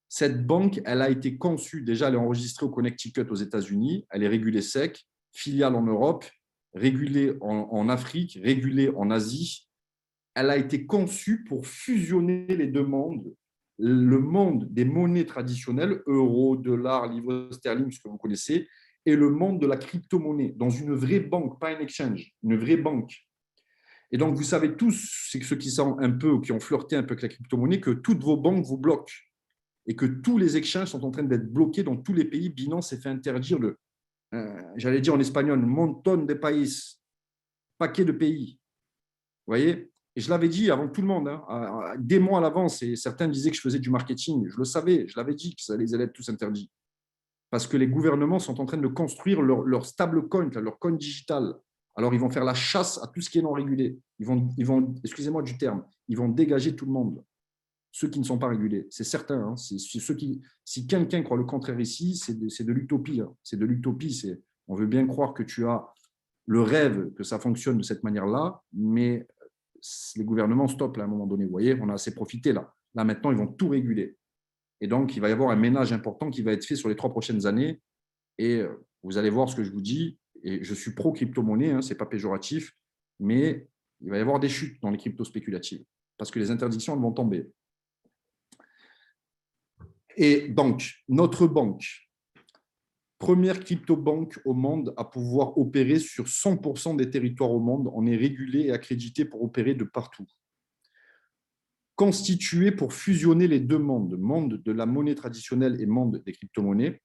Cette banque, elle a été conçue, déjà, elle est enregistrée au Connecticut aux États-Unis, elle est régulée SEC, filiale en Europe, régulée en Afrique, régulée en Asie. Elle a été conçue pour fusionner les deux mondes, le monde des monnaies traditionnelles, euro, dollar, livre sterling, ce que vous connaissez, et le monde de la crypto-monnaie, dans une vraie banque, pas un exchange, une vraie banque. Et donc, vous savez tous, c'est ceux qui sont un peu, qui ont flirté un peu avec la crypto-monnaie, que toutes vos banques vous bloquent et que tous les exchanges sont en train d'être bloqués dans tous les pays. Binance s'est fait interdire j'allais dire en espagnol, montón de país, paquet de pays. Vous voyez? Et je l'avais dit avant tout le monde, hein, des mois à l'avance, et certains disaient que je faisais du marketing. Je le savais, je l'avais dit que ça les allait être tous interdits. Parce que les gouvernements sont en train de construire leur stablecoin, leur coin digital. Alors, ils vont faire la chasse à tout ce qui est non régulé. Ils vont excusez-moi du terme, ils vont dégager tout le monde, ceux qui ne sont pas régulés. C'est certain. Hein, c'est ceux qui, si quelqu'un croit le contraire ici, c'est de l'utopie. Hein, c'est de l'utopie. On veut bien croire que tu as le rêve que ça fonctionne de cette manière-là, mais les gouvernements stoppent là, à un moment donné. Vous voyez, on a assez profité là. Là, maintenant, ils vont tout réguler. Et donc, il va y avoir un ménage important qui va être fait sur les 3 prochaines années. Et vous allez voir ce que je vous dis. Et je suis pro-crypto-monnaie, hein, ce n'est pas péjoratif, mais il va y avoir des chutes dans les cryptos spéculatives parce que les interdictions elles vont tomber. Et donc, notre banque, première crypto-banque au monde à pouvoir opérer sur 100% des territoires au monde. On est régulé et accrédité pour opérer de partout. Constitué pour fusionner les deux mondes, monde de la monnaie traditionnelle et monde des crypto-monnaies.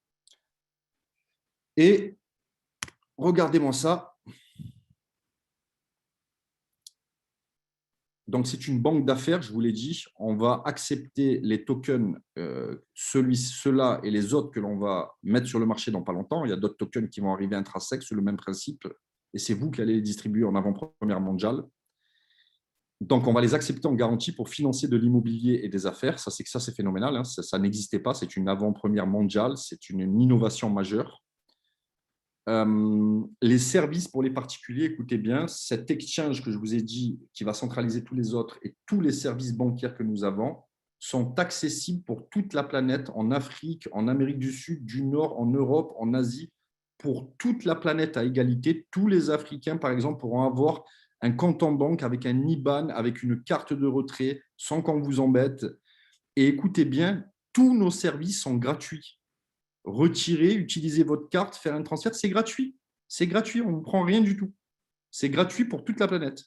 Et regardez-moi ça. Donc, c'est une banque d'affaires, je vous l'ai dit. On va accepter les tokens, ceux-là et les autres que l'on va mettre sur le marché dans pas longtemps. Il y a d'autres tokens qui vont arriver intrinsèques sur le même principe. Et c'est vous qui allez les distribuer en avant-première mondiale. Donc, on va les accepter en garantie pour financer de l'immobilier et des affaires. Ça, c'est phénoménal. Hein. Ça n'existait pas. C'est une avant-première mondiale. C'est une innovation majeure. Les services pour les particuliers, écoutez bien, cet exchange que je vous ai dit, qui va centraliser tous les autres et tous les services bancaires que nous avons, sont accessibles pour toute la planète, en Afrique, en Amérique du Sud, du Nord, en Europe, en Asie, pour toute la planète à égalité. Tous les Africains, par exemple, pourront avoir un compte en banque avec un IBAN, avec une carte de retrait, sans qu'on vous embête. Et écoutez bien, tous nos services sont gratuits. Retirer, utiliser votre carte, faire un transfert, c'est gratuit. C'est gratuit, on ne prend rien du tout. C'est gratuit pour toute la planète.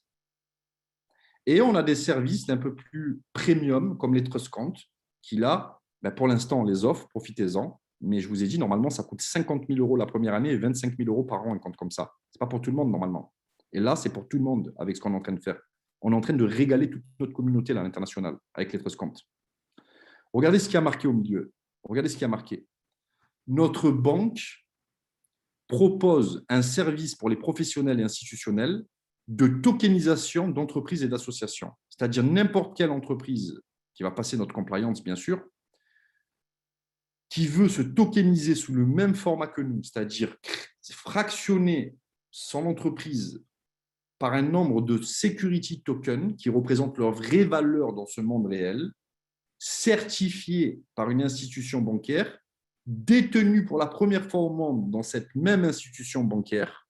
Et on a des services un peu plus premium, comme les trust accounts, qui là, pour l'instant, on les offre, profitez-en. Mais je vous ai dit, normalement, ça coûte 50 000 € la première année et 25 000 € par an, un compte comme ça. Ce n'est pas pour tout le monde, normalement. Et là, c'est pour tout le monde avec ce qu'on est en train de faire. On est en train de régaler toute notre communauté là, à l'international avec les trust accounts. Regardez ce qui a marqué au milieu. Regardez ce qui a marqué. Notre banque propose un service pour les professionnels et institutionnels de tokenisation d'entreprises et d'associations. C'est-à-dire n'importe quelle entreprise qui va passer notre compliance, bien sûr, qui veut se tokeniser sous le même format que nous, c'est-à-dire fractionner son entreprise par un nombre de security tokens qui représentent leur vraie valeur dans ce monde réel, certifiés par une institution bancaire, détenus pour la première fois au monde dans cette même institution bancaire.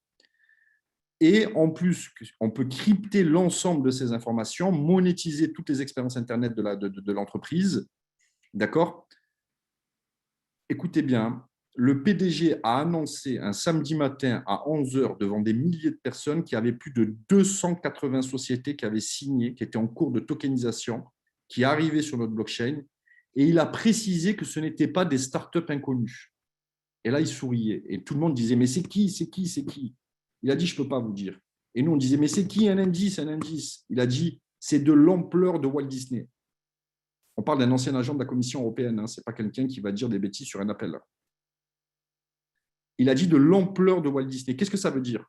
Et en plus, on peut crypter l'ensemble de ces informations, monétiser toutes les expériences Internet de l'entreprise. D'accord? Écoutez bien, le PDG a annoncé un samedi matin à 11 h devant des milliers de personnes qu'il y avait plus de 280 sociétés qui avaient signé, qui étaient en cours de tokenisation, qui arrivaient sur notre blockchain. Et il a précisé que ce n'étaient pas des startups inconnues. Et là, il souriait. Et tout le monde disait, mais c'est qui, c'est qui, c'est qui? Il a dit, je ne peux pas vous dire. Et nous, on disait, mais c'est qui un indice, un indice? Il a dit, c'est de l'ampleur de Walt Disney. On parle d'un ancien agent de la Commission européenne, hein. Ce n'est pas quelqu'un qui va dire des bêtises sur un appel. Il a dit de l'ampleur de Walt Disney. Qu'est-ce que ça veut dire?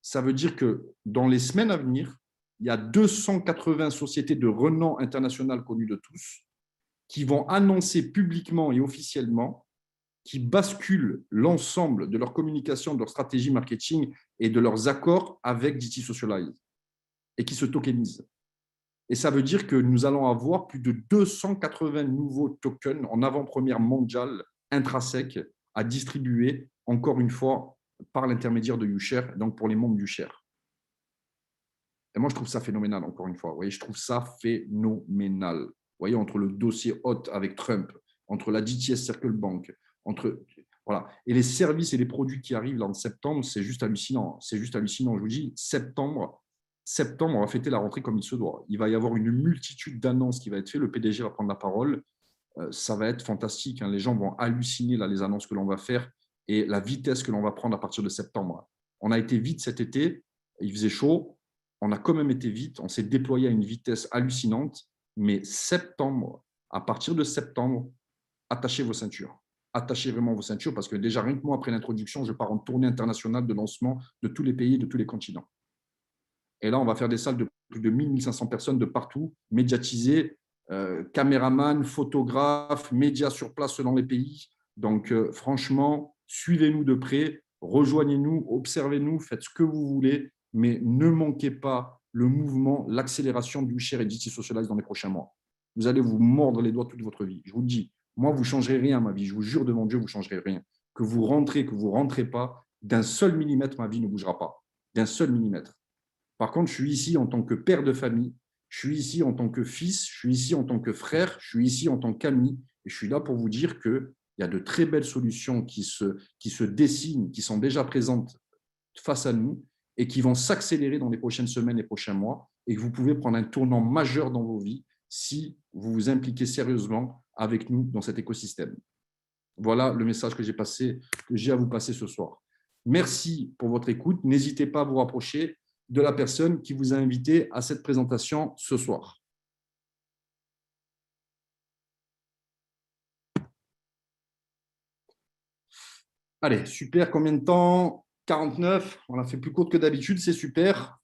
Ça veut dire que dans les semaines à venir, il y a 280 sociétés de renom international connues de tous qui vont annoncer publiquement et officiellement qui basculent l'ensemble de leur communication, de leur stratégie marketing et de leurs accords avec DT Socialize et qui se tokenisent. Et ça veut dire que nous allons avoir plus de 280 nouveaux tokens en avant-première mondiale intrinsèque à distribuer, encore une fois, par l'intermédiaire de YouShare, donc pour les membres YouShare. Et moi, je trouve ça phénoménal, encore une fois. Vous voyez, je trouve ça phénoménal. Vous voyez, entre le dossier hot avec Trump, entre la DTS Circle Bank, voilà. Et les services et les produits qui arrivent là en septembre, c'est juste hallucinant. C'est juste hallucinant. Je vous dis, septembre, on va fêter la rentrée comme il se doit. Il va y avoir une multitude d'annonces qui va être faites. Le PDG va prendre la parole. Ça va être fantastique. Hein. Les gens vont halluciner là, les annonces que l'on va faire et la vitesse que l'on va prendre à partir de septembre. On a été vite cet été. Il faisait chaud. On a quand même été vite. On s'est déployé à une vitesse hallucinante. Mais septembre, à partir de septembre, attachez vos ceintures. Attachez vraiment vos ceintures parce que déjà, rien que moi, après l'introduction, je pars en tournée internationale de lancement de tous les pays, de tous les continents. Et là, on va faire des salles de plus de 1000, 1500 personnes de partout, médiatisées, caméramans, photographes, médias sur place selon les pays. Donc, franchement, suivez-nous de près, rejoignez-nous, observez-nous, faites ce que vous voulez, mais ne manquez pas le mouvement, l'accélération du YouShare et DT Socialize dans les prochains mois. Vous allez vous mordre les doigts toute votre vie. Je vous le dis, moi, vous ne changerez rien à ma vie. Je vous jure devant Dieu, vous ne changerez rien. Que vous rentrez, que vous ne rentrez pas, d'un seul millimètre, ma vie ne bougera pas. D'un seul millimètre. Par contre, je suis ici en tant que père de famille, je suis ici en tant que fils, je suis ici en tant que frère, je suis ici en tant qu'ami, et je suis là pour vous dire qu'il y a de très belles solutions qui se dessinent, qui sont déjà présentes face à nous et qui vont s'accélérer dans les prochaines semaines et prochains mois, et que vous pouvez prendre un tournant majeur dans vos vies si vous vous impliquez sérieusement avec nous dans cet écosystème. Voilà le message que j'ai à vous passer ce soir. Merci pour votre écoute. N'hésitez pas à vous rapprocher de la personne qui vous a invité à cette présentation ce soir. Allez, super. Combien de temps? 49. On l'a fait plus courte que d'habitude, c'est super.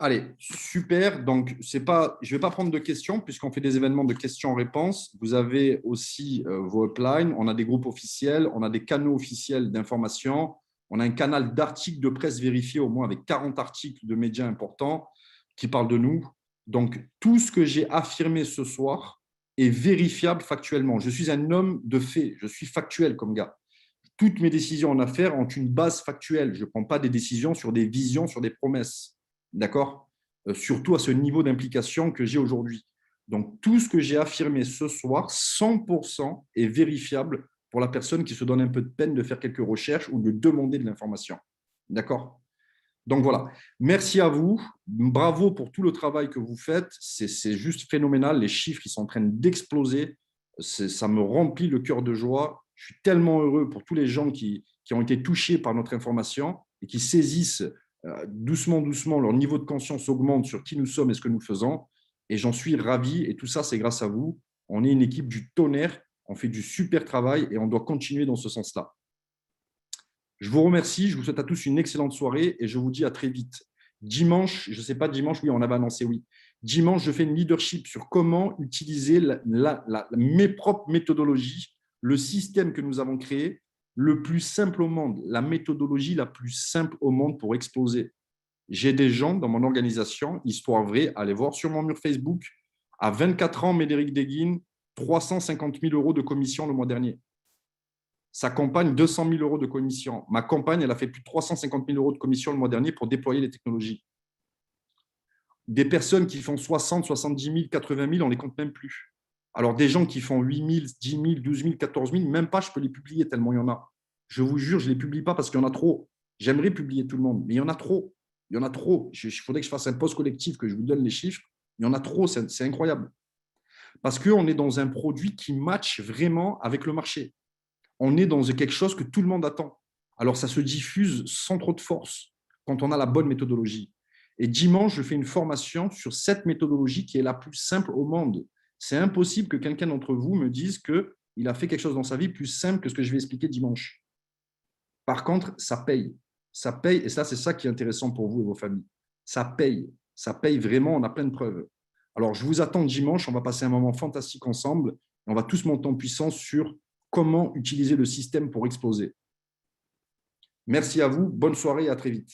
Allez, super. Donc, je ne vais pas prendre de questions puisqu'on fait des événements de questions-réponses. Vous avez aussi vos uplines. On a des groupes officiels, on a des canaux officiels d'information. On a un canal d'articles de presse vérifiés, au moins avec 40 articles de médias importants qui parlent de nous. Donc, tout ce que j'ai affirmé ce soir est vérifiable factuellement. Je suis un homme de fait, je suis factuel comme gars. Toutes mes décisions en affaires ont une base factuelle. Je ne prends pas des décisions sur des visions, sur des promesses. D'accord? Surtout à ce niveau d'implication que j'ai aujourd'hui. Donc, tout ce que j'ai affirmé ce soir, 100% est vérifiable pour la personne qui se donne un peu de peine de faire quelques recherches ou de demander de l'information. D'accord? Donc, voilà. Merci à vous. Bravo pour tout le travail que vous faites. C'est juste phénoménal. Les chiffres, ils sont en train d'exploser. Ça me remplit le cœur de joie. Je suis tellement heureux pour tous les gens qui ont été touchés par notre information et qui saisissent doucement, doucement, leur niveau de conscience augmente sur qui nous sommes et ce que nous faisons. Et j'en suis ravi. Et tout ça, c'est grâce à vous. On est une équipe du tonnerre. On fait du super travail et on doit continuer dans ce sens-là. Je vous remercie. Je vous souhaite à tous une excellente soirée et je vous dis à très vite. Dimanche, je ne sais pas, dimanche, oui, on avait annoncé, oui. Dimanche, je fais une leadership sur comment utiliser mes propres méthodologies, le système que nous avons créé, le plus simple au monde, la méthodologie la plus simple au monde pour exploser. J'ai des gens dans mon organisation, histoire vraie, allez voir sur mon mur Facebook, à 24 ans, Médéric Deguine, 350 000 euros de commission le mois dernier. Sa compagne, 200 000 euros de commission. Ma compagne, elle a fait plus de 350 000 euros de commission le mois dernier pour déployer les technologies. Des personnes qui font 60, 70 000, 80 000, on ne les compte même plus. Alors, des gens qui font 8 000, 10 000, 12 000, 14 000, même pas, je peux les publier tellement il y en a. Je vous jure, je ne les publie pas parce qu'il y en a trop. J'aimerais publier tout le monde, mais il y en a trop. Il y en a trop. Il faudrait que je fasse un post collectif, que je vous donne les chiffres. Il y en a trop, c'est incroyable. Parce qu'on est dans un produit qui match vraiment avec le marché. On est dans quelque chose que tout le monde attend. Alors, ça se diffuse sans trop de force quand on a la bonne méthodologie. Et dimanche, je fais une formation sur cette méthodologie qui est la plus simple au monde. C'est impossible que quelqu'un d'entre vous me dise qu'il a fait quelque chose dans sa vie plus simple que ce que je vais expliquer dimanche. Par contre, ça paye. Ça paye, et ça, c'est ça qui est intéressant pour vous et vos familles. Ça paye. Ça paye vraiment, on a plein de preuves. Alors, je vous attends dimanche, on va passer un moment fantastique ensemble. On va tous monter en puissance sur comment utiliser le système pour exploser. Merci à vous, bonne soirée et à très vite.